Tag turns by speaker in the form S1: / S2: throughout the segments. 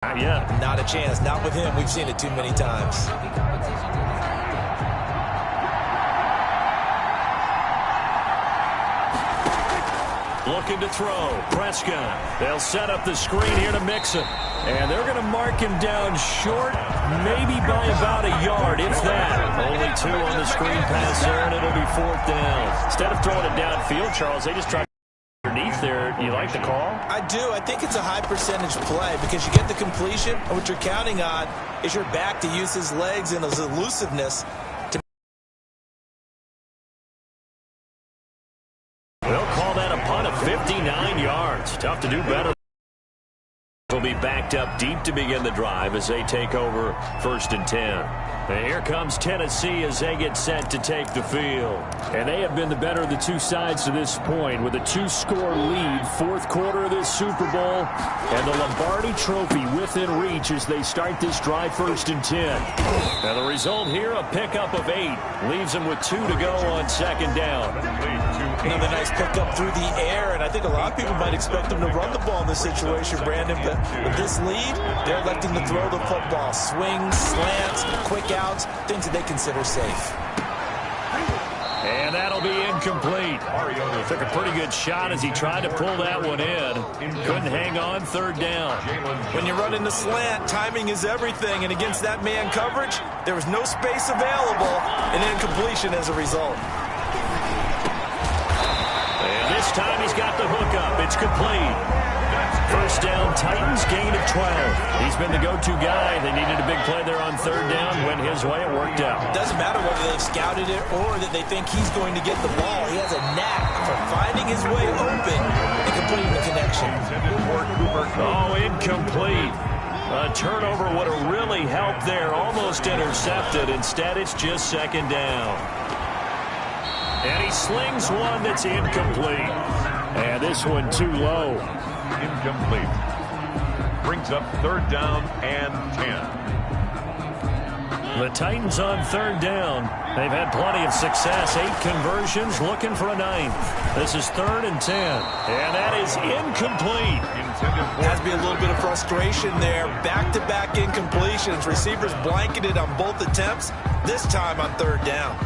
S1: Yeah.
S2: Not a chance. Not with him. We've seen it too many times.
S1: Looking to throw. Prescott. They'll set up the screen here to Mixon. And they're going to mark him down short, maybe by about a yard, if that. Only 2 on the screen pass there, and it'll be 4th down. Instead of throwing it downfield, Charles, they just try underneath there. Do you like the call?
S2: I do. I think it's a high percentage play because you get the completion, and what you're counting on is your back to use his legs and his elusiveness.
S1: They'll call that a punt of 59 yards. Tough to do better. Will be backed up deep to begin the drive as they take over 1st and 10. And here comes Tennessee as they get set to take the field. And they have been the better of the two sides to this point with a 2-score lead. 4th quarter of this Super Bowl. And the Lombardi Trophy within reach as they start this drive 1st and 10. Now the result here, a pickup of 8. Leaves them with 2 to go on 2nd down.
S2: Another nice pickup through the air, and I think a lot of people might expect them to run the ball in this situation, Brandon. But with this lead, they're electing to throw the football. Swings, slants, quick outs, things that they consider safe.
S1: And that'll be incomplete. Took a pretty good shot as he tried to pull that one in. Couldn't hang on 3rd down.
S2: When you run in the slant, timing is everything. And against that man coverage, there was no space available, and incompletion as a result.
S1: And this time he's got the hook up. It's complete. 1st down, Titans, gain of 12. He's been the go-to guy. They needed a big play there on 3rd down. Went his way. It worked out.
S2: It doesn't matter whether they've scouted it or that they think he's going to get the ball. He has a knack for finding his way open and completing the connection.
S1: Oh, incomplete. A turnover would have really helped there. Almost intercepted. Instead, it's just 2nd down. And he slings one that's incomplete. And this one too low.
S3: Incomplete. Brings up 3rd down and 10.
S1: The Titans on 3rd down. They've had plenty of success. 8 conversions, looking for a 9th. This is 3rd and 10. And that is incomplete.
S2: Has to be a little bit of frustration there. Back-to-back incompletions. Receivers blanketed on both attempts, this time on 3rd down.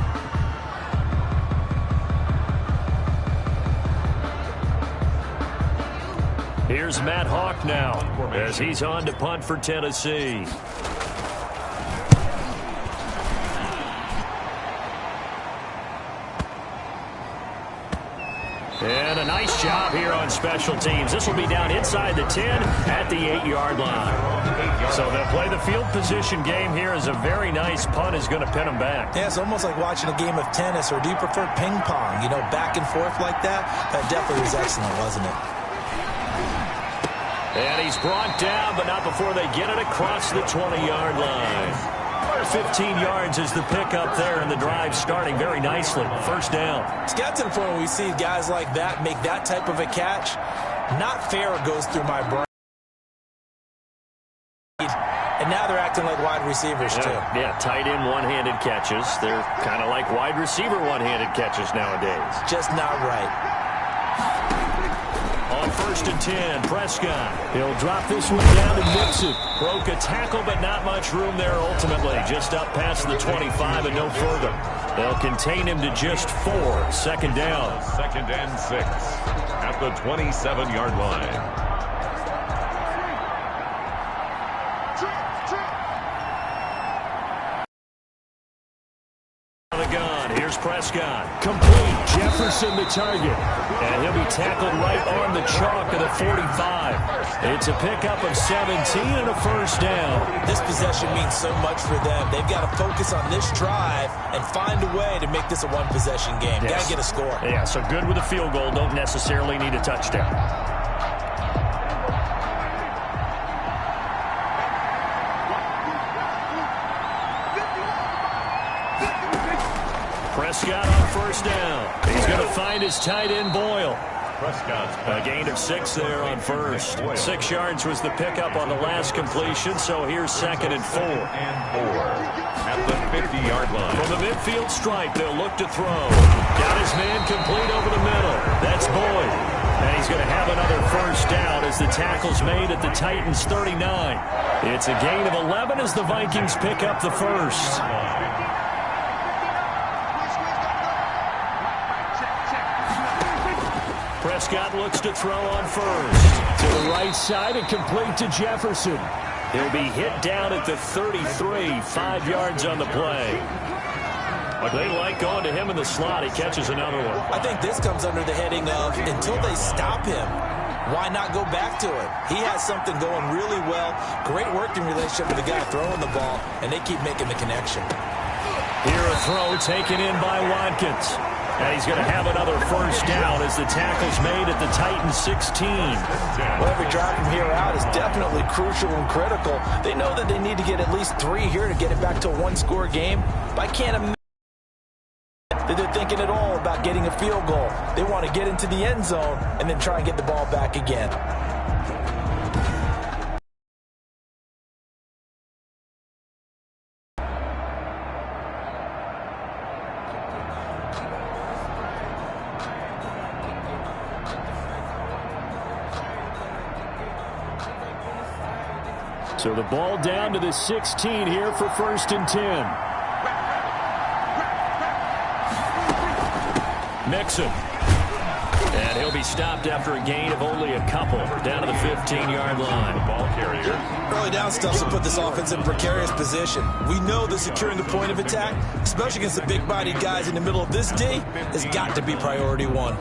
S1: Here's Matt Hawk now as he's on to punt for Tennessee. And a nice job here on special teams. This will be down inside the 10 at the 8-yard line. So they'll play the field position game here as a very nice punt is going to pin them back.
S2: Yeah, it's almost like watching a game of tennis, or do you prefer ping pong? You know, back and forth like that? That definitely was excellent, wasn't it?
S1: And he's brought down, but not before they get it across the 20-yard line. 15 yards is the pickup there, and the drive starting very nicely. 1st down.
S2: It's got to the point where we see guys like that make that type of a catch. Not fair it goes through my brain. And now they're acting like wide receivers, too.
S1: Yeah, tight end one-handed catches. They're kind of like wide receiver one-handed catches nowadays.
S2: Just not right.
S1: On 1st and 10, Prescott. He'll drop this one down to Mixon. Broke a tackle, but not much room there ultimately. Just up past the 25 and no further. They'll contain him to just 4. 2nd down.
S3: 2nd and 6 at the 27-yard line.
S1: The gun. Here's Prescott. Complete. Jefferson the target. And he'll be tackled right on the chalk of the 45. It's a pickup of 17 and a 1st down.
S2: This possession means so much for them. They've got to focus on this drive and find a way to make this a one-possession game.
S1: Yes.
S2: Got to get a score.
S1: Yeah, so good with a field goal. Don't necessarily need a touchdown. Prescott on 1st down. He's going to find his tight end, Boyle. A gain of 6 there on 1st. 6 yards was the pickup on the last completion, so here's 2nd and 4.
S3: At the 50-yard line.
S1: From the midfield stripe, they'll look to throw. Got his man complete over the middle. That's Boyd. And he's going to have another first down as the tackle's made at the Titans' 39. It's a gain of 11 as the Vikings pick up the first. Prescott looks to throw on first. To the right side and complete to Jefferson. He'll be hit down at the 33, 5 yards on the play. They like going to him in the slot. He catches another one.
S2: I think this comes under the heading of until they stop him, why not go back to it? He has something going really well. Great working relationship with the guy throwing the ball, and they keep making the connection.
S1: Here a throw taken in by Watkins. And he's going to have another first down as the tackle's made at the Titans' 16.
S2: Well, every drive from here out is definitely crucial and critical. They know that they need to get at least 3 here to get it back to a one-score game, but I can't imagine that they're thinking at all about getting a field goal. They want to get into the end zone and then try and get the ball back again.
S1: So the ball down to the 16 here for 1st and 10. Mixon. And he'll be stopped after a gain of only a couple down to the 15-yard line.
S3: Ball carrier.
S2: Early down stuff will put this offense in a precarious position. We know that securing the point of attack, especially against the big-bodied guys in the middle of this D, has got to be priority one.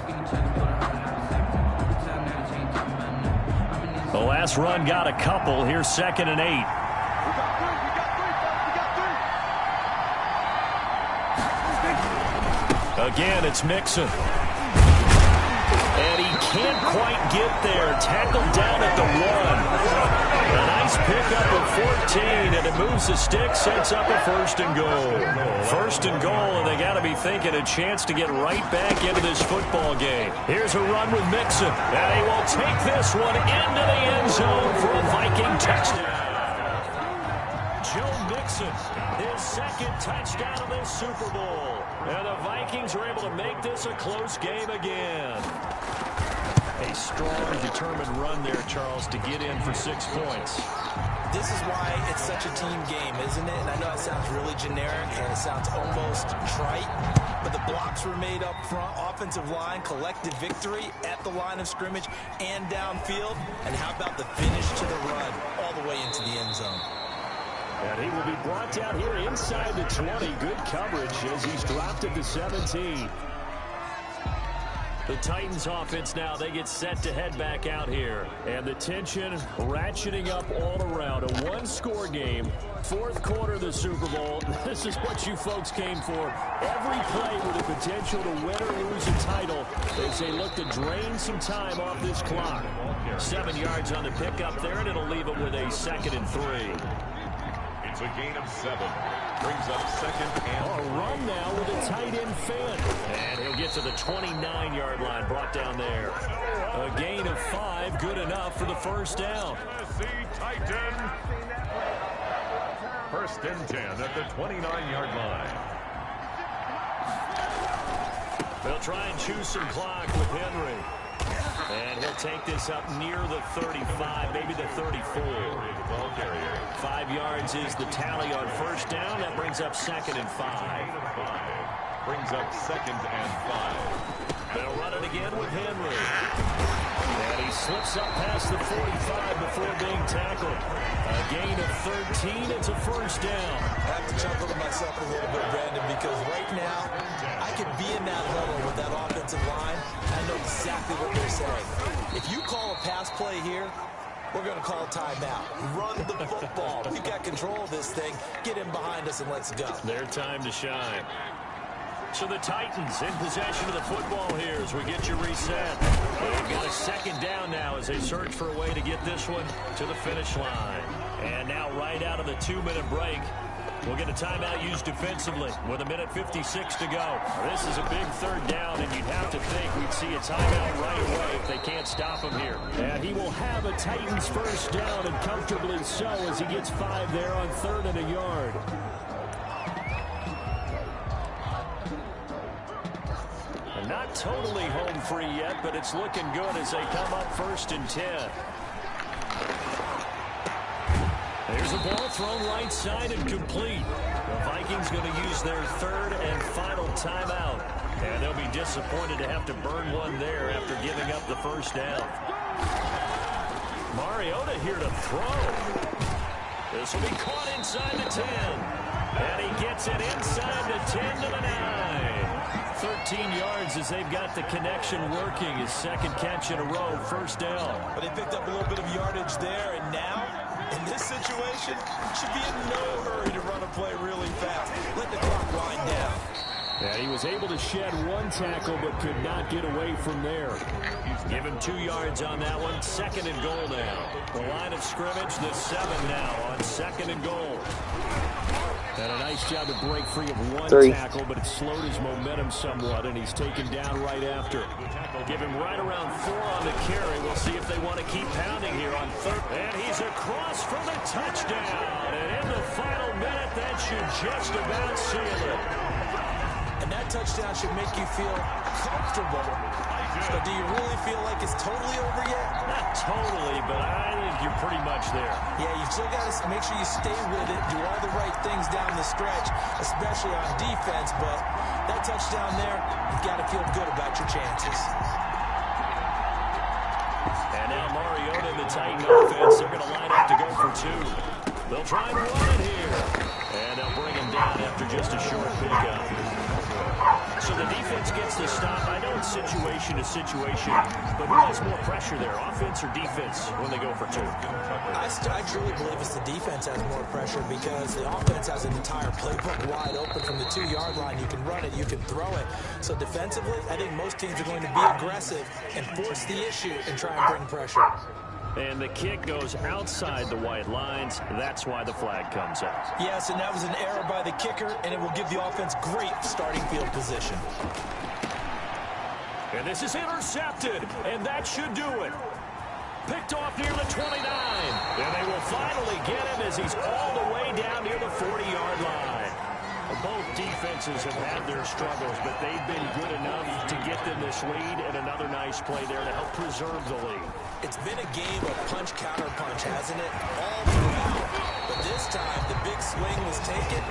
S1: The last run got a couple. Here's 2nd and 8. Again, it's Mixon. And he can't quite get there. Tackled down at the 1. A nice pickup of 14, and it moves the stick, sets up a 1st and goal. 1st and goal, and they got to be thinking a chance to get right back into this football game. Here's a run with Mixon, and he will take this one into the end zone for a Viking touchdown. Joe Mixon, his 2nd touchdown of this Super Bowl. And the Vikings are able to make this a close game again. A strong, determined run there, Charles, to get in for 6 points.
S2: This is why it's such a team game, isn't it? And I know it sounds really generic and it sounds almost trite, but the blocks were made up front, offensive line, collective victory at the line of scrimmage and downfield. And how about the finish to the run all the way into the end zone?
S1: And he will be brought down here inside the 20. Good coverage as he's dropped at the 17. The Titans offense now, they get set to head back out here. And the tension ratcheting up all around. A one-score game, 4th quarter of the Super Bowl. This is what you folks came for. Every play with the potential to win or lose a title as they look to drain some time off this clock. 7 yards on the pickup there, and it'll leave it with a 2nd and 3.
S3: It's a gain of 7. Brings up 2nd and
S1: a run now with a tight end Finn. And he'll get to the 29-yard line, brought down there. A gain of 5, good enough for the first down.
S3: Tennessee Titan. 1st and 10 at the 29-yard line.
S1: They'll try and choose some clock with Henry. And he'll take this up near the 35, maybe the 34. 5 yards is the tally on first down. That brings up 2nd and 5.
S3: Brings up 2nd and 5.
S1: They'll run it again with Henry. And he slips up past the 45 before being tackled. A gain of 13. It's a first down.
S2: I have to chuckle to myself a little bit, Brandon, because right now I could be in that huddle with that offensive line. I know exactly what they're saying. If you call a pass play here, we're going to call a timeout. Run the football. We've got control of this thing. Get in behind us and let's go.
S1: Their time to shine. So the Titans in possession of the football here as we get you reset. They've got a 2nd down now as they search for a way to get this one to the finish line. And now right out of the 2-minute break, we'll get a timeout used defensively with 1:56 to go. This is a big 3rd down, and you'd have to think we'd see a timeout right away if they can't stop him here. And he will have a Titans first down, and comfortably so as he gets 5 there on 3rd and a yard. And not not totally home free yet, but it's looking good as they come up 1st and 10. There's a ball thrown right side and complete. The Vikings going to use their 3rd and final timeout. And they'll be disappointed to have to burn one there after giving up the 1st down. Mariota here to throw. This will be caught inside the 10. And he gets it inside the 10 to the 9. 13 yards as they've got the connection working. His 2nd catch in a row, 1st down.
S2: But they picked up a little bit of yardage there, and now, in this situation, should be in no hurry to run a play really fast. Let the clock wind down.
S1: And he was able to shed 1 tackle but could not get away from there. Give him 2 yards on that one. 2nd and goal now. The line of scrimmage, the 7 now on 2nd and goal. And a nice job to break free of 1 tackle, but it slowed his momentum somewhat, and he's taken down right after. Give him right around 4 on the carry. We'll see if they want to keep pounding here on 3rd. And he's across for the touchdown. And in the final minute, that should just about seal it.
S2: And that touchdown should make you feel comfortable. But do you really feel like it's totally over yet?
S1: Not totally, but I think you're pretty much there.
S2: Yeah, you still got to make sure you stay with it, do all the right things down the stretch, especially on defense. But that touchdown there, you've got to feel good about your chances.
S1: And now Mariota and the Titan offense, they're going to line up to go for 2. They'll try and run it here. And they'll bring him down after just a short pickup. So the defense gets the stop. I know it's situation to situation, but who has more pressure there, offense or defense, when they go for 2?
S2: I truly believe it's the defense has more pressure because the offense has an entire playbook wide open from the 2-yard line. You can run it, you can throw it. So defensively, I think most teams are going to be aggressive and force the issue and try and bring pressure.
S1: And the kick goes outside the white lines. That's why the flag comes out.
S2: Yes, and that was an error by the kicker, and it will give the offense great starting field position.
S1: And this is intercepted, and that should do it. Picked off near the 29. And they will finally get him as he's all the way down near the 40-yard line. Both defenses have had their struggles, but they've been good enough to get them this lead, and another nice play there to help preserve the lead.
S2: It's been a game of punch-counter-punch, hasn't it? All throughout. But this time, the big swing was taken,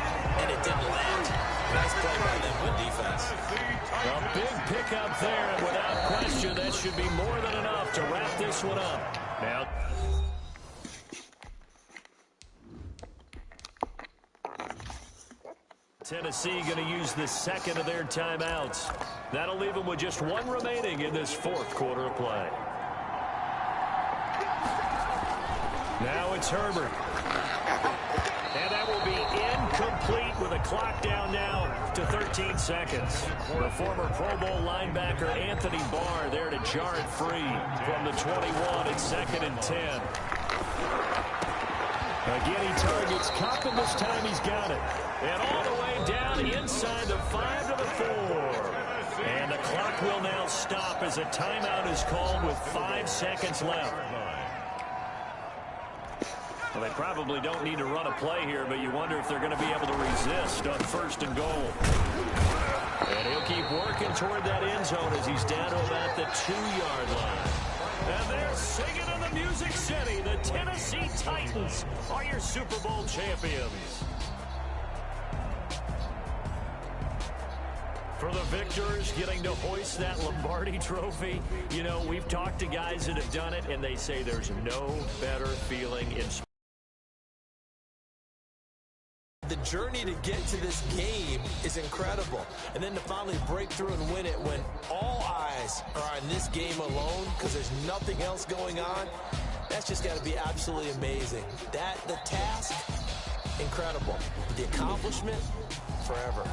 S2: and it didn't land. Nice play by them on defense.
S1: A big pickup there, and without question, that should be more than enough to wrap this one up. Now, Tennessee going to use the 2nd of their timeouts. That'll leave them with just 1 remaining in this 4th quarter of play. Now it's Herbert. And that will be incomplete with a clock down now to 13 seconds. The former Pro Bowl linebacker Anthony Barr there to jar it free from the 21 at 2nd and 10. Again, he targets Kupp, and this time he's got it. And all the way down inside the 5 to the 4. And the clock will now stop as a timeout is called with 5 seconds left. Well, they probably don't need to run a play here, but you wonder if they're going to be able to resist on 1st and goal. And he'll keep working toward that end zone as he's down to about the 2-yard line. And they're singing in the Music City. The Tennessee Titans are your Super Bowl champions. For the victors, getting to hoist that Lombardi trophy, you know, we've talked to guys that have done it, and they say there's no better feeling in sports.
S2: The journey to get to this game is incredible. And then to finally break through and win it when all eyes are on this game alone because there's nothing else going on, that's just got to be absolutely amazing. The task, incredible. The accomplishment, forever.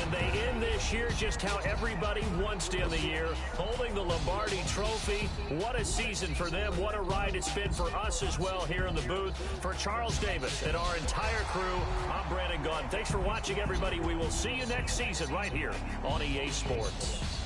S1: And they end this year just how everybody wants to end the year, holding the Lombardi Trophy. What a season for them. What a ride it's been for us as well here in the booth. For Charles Davis and our entire crew, I'm Brandon Gaudin. Thanks for watching, everybody. We will see you next season right here on EA Sports.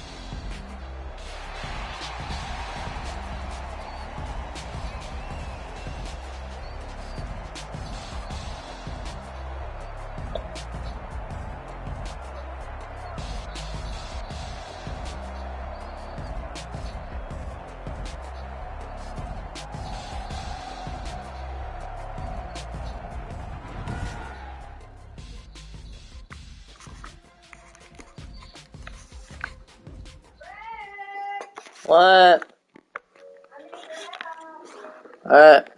S4: What? Alright.